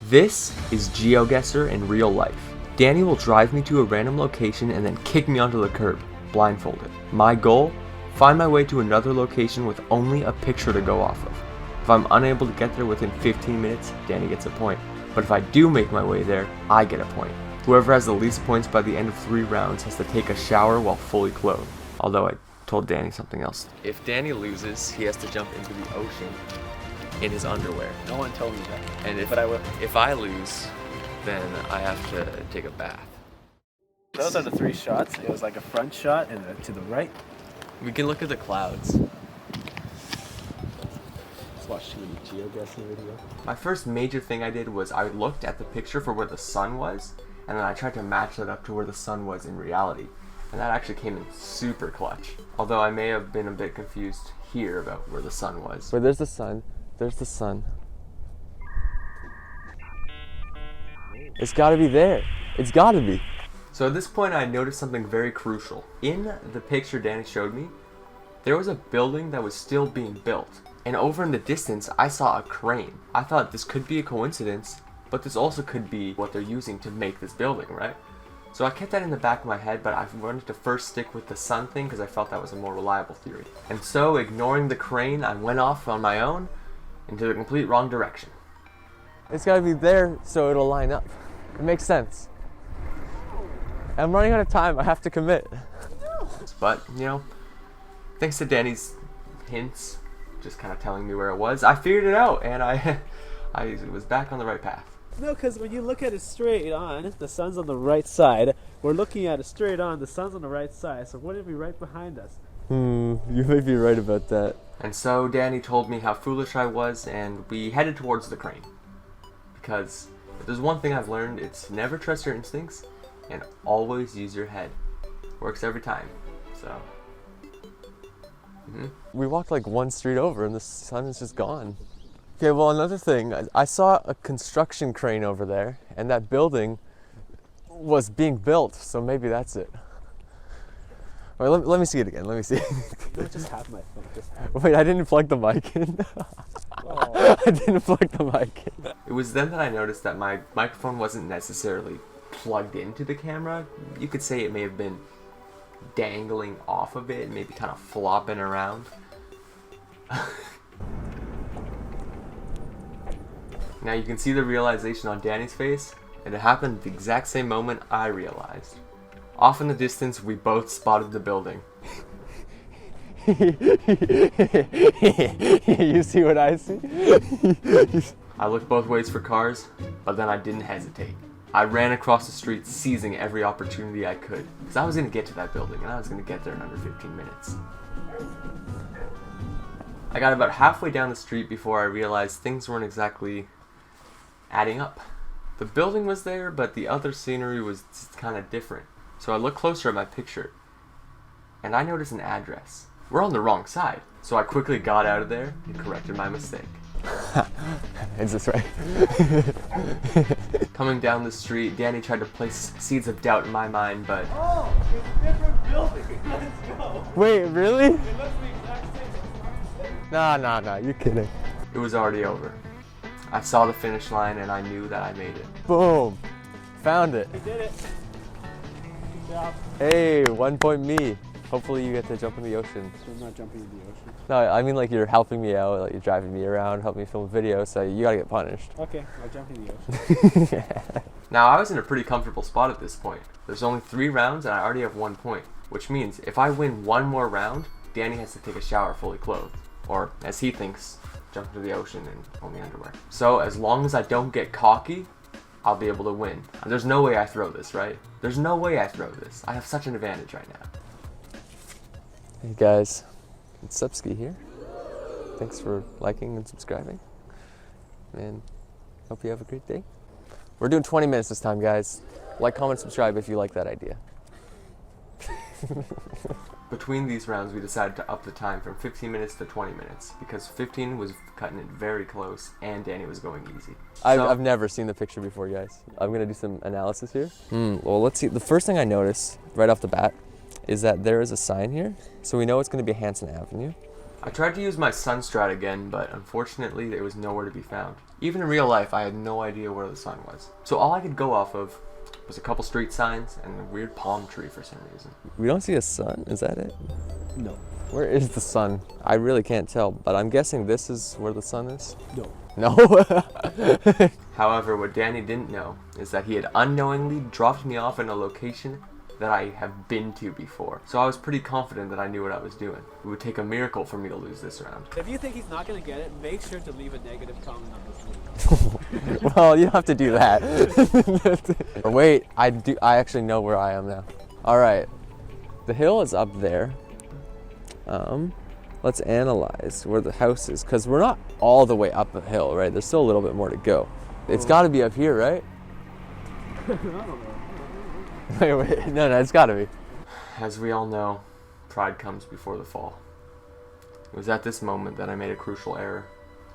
This is GeoGuessr in real life. Danny will drive me to a random location and then kick me onto the curb, blindfolded. My goal? Find my way to another location with only a picture to go off of. If I'm unable to get there within 15 minutes, Danny gets a point. But if I do make my way there, I get a point. Whoever has the least points by the end of 3 rounds has to take a shower while fully clothed. Although I told Danny something else. If Danny loses, he has to jump into the ocean in his underwear. No one told me that. And But I will. if I lose, then I have to take a bath. Those are the 3 shots. It was like a front shot and to the right. We can look at the clouds. Let's watch too many GeoGuessr videos. My first major thing I did was I looked at the picture for where the sun was, and then I tried to match that up to where the sun was in reality. And that actually came in super clutch. Although I may have been a bit confused here about where the sun was. Where there's the sun. There's the sun. It's gotta be there. It's gotta be. So at this point I noticed something very crucial. In the picture Danny showed me, there was a building that was still being built. And over in the distance, I saw a crane. I thought this could be a coincidence, but this also could be what they're using to make this building, right? So I kept that in the back of my head, but I wanted to first stick with the sun thing because I felt that was a more reliable theory. And so, ignoring the crane, I went off on my own into the complete wrong direction. It's gotta be there so it'll line up. It makes sense. I'm running out of time, I have to commit. But, you know, thanks to Danny's hints, just kind of telling me where it was, I figured it out and I was back on the right path. No, because when you look at it straight on, the sun's on the right side. We're looking at it straight on, the sun's on the right side, so wouldn't it be right behind us? You may be right about that. And so Danny told me how foolish I was, and we headed towards the crane. Because if there's one thing I've learned, it's never trust your instincts, and always use your head. Works every time, so. We walked like one street over, and the sun is just gone. Okay, well, another thing, I saw a construction crane over there, and that building was being built, so maybe that's it. All right, let me see it again, let me see. No, just have my phone. Just have Wait, I didn't plug the mic in. Oh. I didn't plug the mic in. It was then that I noticed that my microphone wasn't necessarily plugged into the camera. You could say it may have been dangling off of it, maybe kind of flopping around. Now you can see the realization on Danny's face, and it happened at the exact same moment I realized. Off in the distance, we both spotted the building. You see what I see? I looked both ways for cars, but then I didn't hesitate. I ran across the street, seizing every opportunity I could, because I was going to get to that building, and I was going to get there in under 15 minutes. I got about halfway down the street before I realized things weren't exactly adding up. The building was there, but the other scenery was kind of different. So I looked closer at my picture, and I noticed an address. We're on the wrong side, so I quickly got out of there and corrected my mistake. Is this right? Coming down the street, Danny tried to place seeds of doubt in my mind, but... Oh, it's a different building. Let's go. Wait, really? It looks the exact same. Nah, you're kidding. It was already over. I saw the finish line and I knew that I made it. Boom! Found it. We did it. Good job. Hey, 1 point me. Hopefully you get to jump in the ocean. So I'm not jumping in the ocean. No, I mean like you're helping me out, like you're driving me around, helping me film a video, so you gotta get punished. Okay, I'll jump in the ocean. Now I was in a pretty comfortable spot at this point. There's only 3 rounds and I already have 1 point, which means if I win 1 more round, Danny has to take a shower fully clothed. Or, as he thinks, jump into the ocean in only underwear. So as long as I don't get cocky, I'll be able to win. And there's no way I throw this, right? There's no way I throw this. I have such an advantage right now. Hey guys, it's Supskii here. Thanks for liking and subscribing. And hope you have a great day. We're doing 20 minutes this time, guys. Like, comment, subscribe if you like that idea. Between these rounds, we decided to up the time from 15 minutes to 20 minutes because 15 was cutting it very close and Danny was going easy. I've never seen the picture before, guys. I'm going to do some analysis here. Well, let's see. The first thing I noticed right off the bat is that there is a sign here, so we know it's going to be Hanson Avenue. I tried to use my sun strat again, but unfortunately it was nowhere to be found. Even in real life, I had no idea where the sun was. So all I could go off of was a couple street signs and a weird palm tree for some reason. We don't see a sun, is that it? No. Where is the sun? I really can't tell, but I'm guessing this is where the sun is? No. No? However, what Danny didn't know is that he had unknowingly dropped me off in a location that I have been to before. So I was pretty confident that I knew what I was doing. It would take a miracle for me to lose this round. If you think he's not going to get it, make sure to leave a negative comment on this video. Well, you don't have to do that. Wait, I actually know where I am now. All right, the hill is up there. Let's analyze where the house is, because we're not all the way up a hill, right? There's still a little bit more to go. It's got to be up here, right? I don't know. Wait, no, it's got to be. As we all know, pride comes before the fall. It was at this moment that I made a crucial error.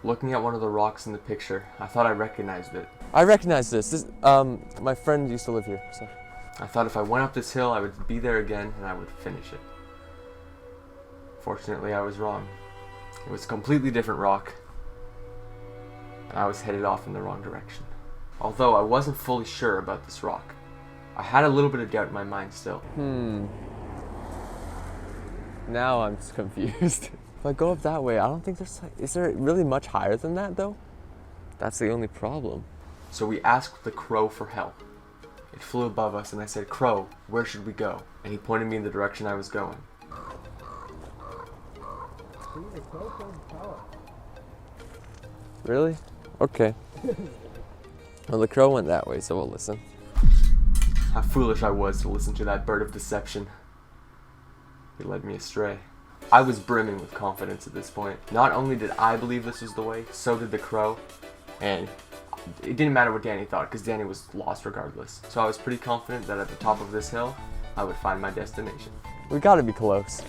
Looking at one of the rocks in the picture, I thought I recognized it. I recognize this. My friend used to live here, so. I thought if I went up this hill, I would be there again and I would finish it. Fortunately, I was wrong. It was a completely different rock, and I was headed off in the wrong direction. Although I wasn't fully sure about this rock, I had a little bit of doubt in my mind still. Now I'm just confused. If I go up that way, I don't think is there really much higher than that though? That's the only problem. So we asked the crow for help. It flew above us and I said, "Crow, where should we go?" And he pointed me in the direction I was going. Really? Okay. Well, the crow went that way, so we'll listen. How foolish I was to listen to that bird of deception. He led me astray. I was brimming with confidence at this point. Not only did I believe this was the way, so did the crow. And it didn't matter what Danny thought, because Danny was lost regardless. So I was pretty confident that at the top of this hill, I would find my destination. We gotta be close.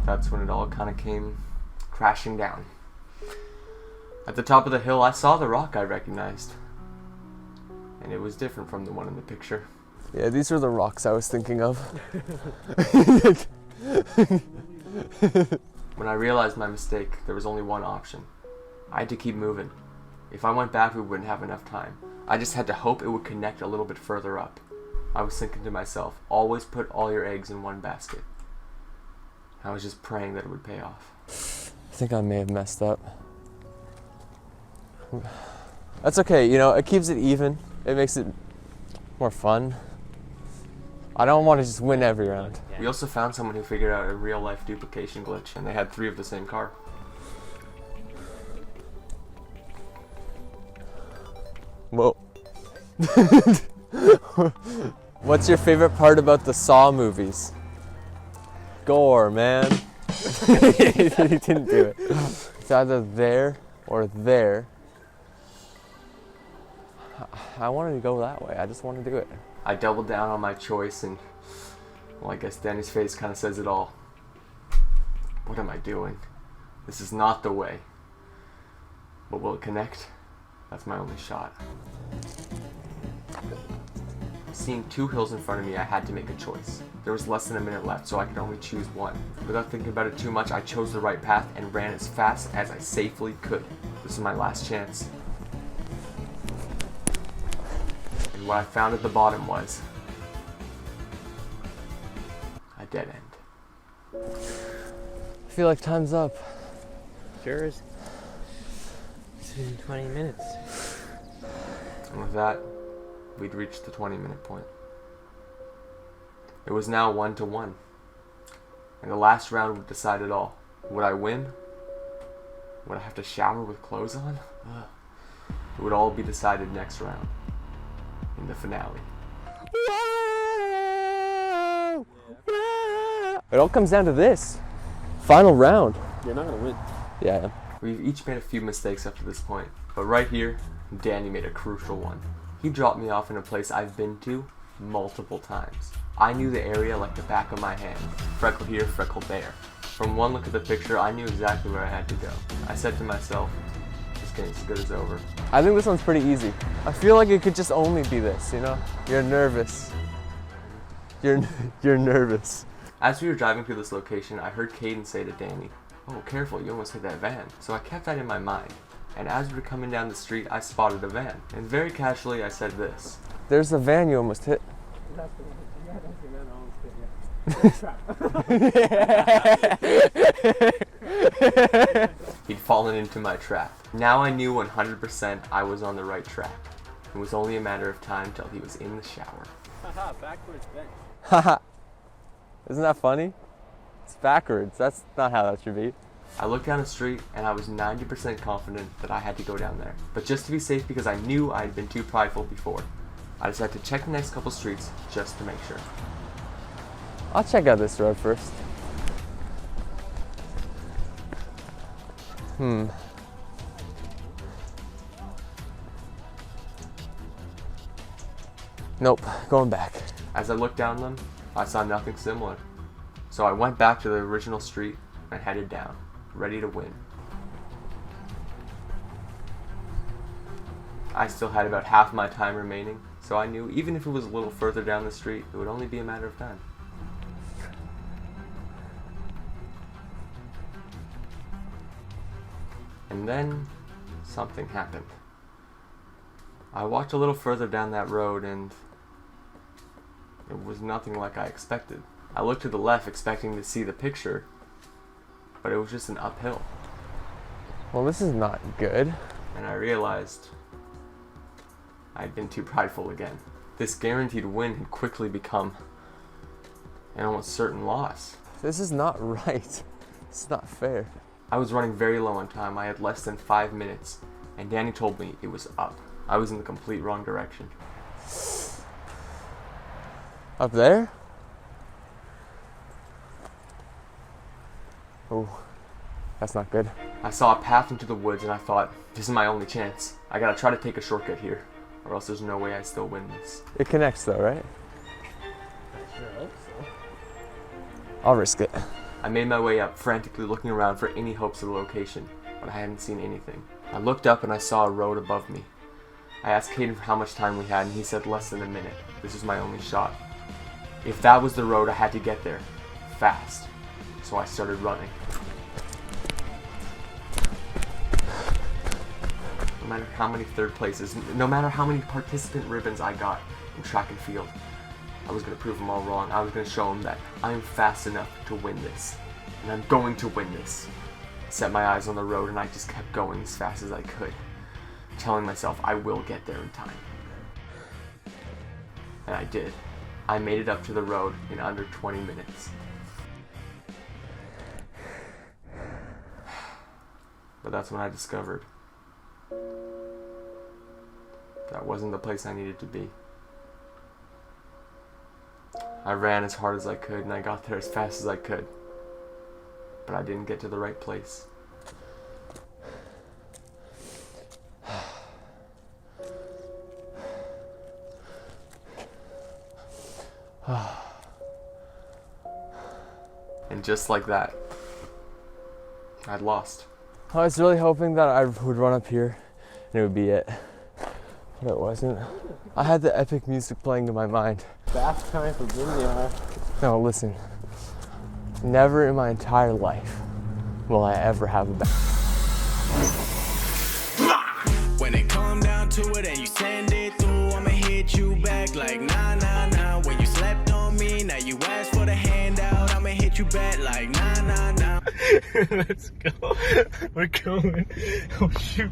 That's when it all kind of came crashing down. At the top of the hill, I saw the rock I recognized. And it was different from the one in the picture. Yeah, these are the rocks I was thinking of. When I realized my mistake, there was only one option. I had to keep moving. If I went back, we wouldn't have enough time. I just had to hope it would connect a little bit further up. I was thinking to myself, always put all your eggs in one basket. I was just praying that it would pay off. I think I may have messed up. That's okay, you know, it keeps it even. It makes it more fun. I don't want to just win every round. We also found someone who figured out a real-life duplication glitch, and they had 3 of the same car. Whoa. What's your favorite part about the Saw movies? Gore, man. He didn't do it. It's either there or there. I wanted to go that way. I just want to do it. I doubled down on my choice, and, well, I guess Danny's face kind of says it all. What am I doing? This is not the way. But will it connect? That's my only shot. Seeing 2 hills in front of me, I had to make a choice. There was less than a minute left, so I could only choose one. Without thinking about it too much, I chose the right path and ran as fast as I safely could. This is my last chance. And what I found at the bottom was a dead end. I feel like time's up. Sure is. It's been 20 minutes. And with that, we'd reached the 20-minute point. It was now 1-1. And the last round would decide it all. Would I win? Would I have to shower with clothes on? Ugh. It would all be decided next round. In the finale. It all comes down to this. Final round. You're not going to win. Yeah, I am. We've each made a few mistakes up to this point, but right here, Danny made a crucial one. He dropped me off in a place I've been to multiple times. I knew the area like the back of my hand. Freckle here, freckle there. From one look at the picture, I knew exactly where I had to go. I said to myself, this game's as good as over. I think this one's pretty easy. I feel like it could just only be this, you know? You're nervous. You're nervous. As we were driving through this location, I heard Caden say to Danny, "Oh, careful, you almost hit that van." So I kept that in my mind. And as we were coming down the street, I spotted a van. And very casually, I said this. There's the van you almost hit. That's the man almost hit, yeah. He'd fallen into my trap. Now I knew 100% I was on the right track. It was only a matter of time till he was in the shower. Haha, backwards bench. Haha. Isn't that funny? It's backwards. That's not how that should be. I looked down the street and I was 90% confident that I had to go down there. But just to be safe, because I knew I had been too prideful before, I decided to check the next couple streets just to make sure. I'll check out this road first. Nope, going back. As I looked down them, I saw nothing similar. So I went back to the original street and headed down, ready to win. I still had about half my time remaining, so I knew even if it was a little further down the street, it would only be a matter of time. And then something happened. I walked a little further down that road and it was nothing like I expected. I looked to the left expecting to see the picture, but it was just an uphill. Well, this is not good. And I realized I'd been too prideful again. This guaranteed win had quickly become an almost certain loss. This is not right. It's not fair. I was running very low on time. I had less than 5 minutes, and Danny told me it was up. I was in the complete wrong direction. Up there? Oh, that's not good. I saw a path into the woods and I thought, this is my only chance. I gotta try to take a shortcut here, or else there's no way I still win this. It connects though, right? I sure hope so. I'll risk it. I made my way up, frantically looking around for any hopes of the location, but I hadn't seen anything. I looked up and I saw a road above me. I asked Caden for how much time we had and he said less than a minute. This was my only shot. If that was the road, I had to get there, fast. So I started running. No matter how many third places, no matter how many participant ribbons I got in track and field, I was going to prove them all wrong. I was going to show them that I am fast enough to win this. And I'm going to win this. I set my eyes on the road and I just kept going as fast as I could, telling myself I will get there in time. And I did. I made it up to the road in under 20 minutes. But that's when I discovered that wasn't the place I needed to be. I ran as hard as I could and I got there as fast as I could. But I didn't get to the right place. And just like that, I'd lost. I was really hoping that I would run up here and it would be it. But it wasn't. I had the epic music playing in my mind. Fast time for Junior. No, listen. Never in my entire life will I ever have a back. When it come down to it and you send it through, I'ma hit you back like nah, nah, nah. When you slept on me, now you ask for the handout, I'ma hit you back like nah, nah, nah. Let's go. We're going. Oh, shoot.